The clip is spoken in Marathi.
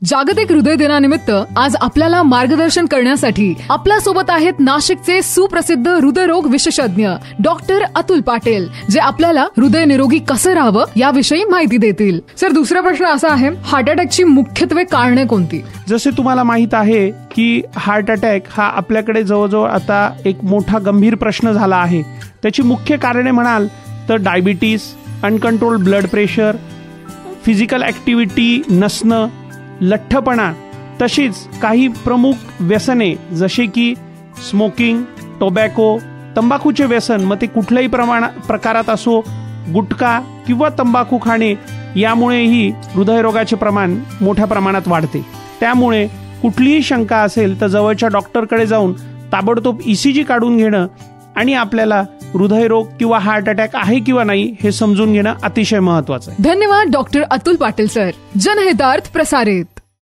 जागतिक हृदय दिनानिमित्त आज आपल्याला मार्गदर्शन करण्यासाठी आपल्या सोबत आहेत नाशिकचे सुप्रसिद्ध हृदयरोग विशेषज्ञ डॉक्टर अतुल पाटील, जे आपल्याला हृदय निरोगी कसं राहावं याविषयी माहिती देतील. सर, दुसरा प्रश्न असा आहे, हार्ट अटॅकची मुख्यत्वे कारणे कोणती? जसे तुम्हाला माहित आहे की हार्ट अटॅक हा आपल्याकडे जवळजवळ आता एक मोठा गंभीर प्रश्न झाला आहे. त्याची मुख्य कारणे म्हणाल तर diabetes, uncontrolled blood pressure, physical activity नसणं, लठ्ठपणा, तशीच काही प्रमुख व्यसने जसे की स्मोकिंग, टोबॅको, तंबाखूचे व्यसन, मग ते कुठल्याही प्रकारात असो, गुटखा किंवा तंबाखू खाणे, यामुळेही हृदयरोगाचे प्रमाण मोठ्या प्रमाणात वाढते. त्यामुळे कुठलीही शंका असेल तर जवळच्या डॉक्टरकडे जाऊन ताबडतोब ECG काढून घेणं आणि आपल्याला हृदयरोग किंवा हार्ट अटॅक आहे किंवा नाही हे समजून घेणं अतिशय महत्वाचं आहे. धन्यवाद डॉक्टर अतुल पाटील सर. जनहितार्थ प्रसारित.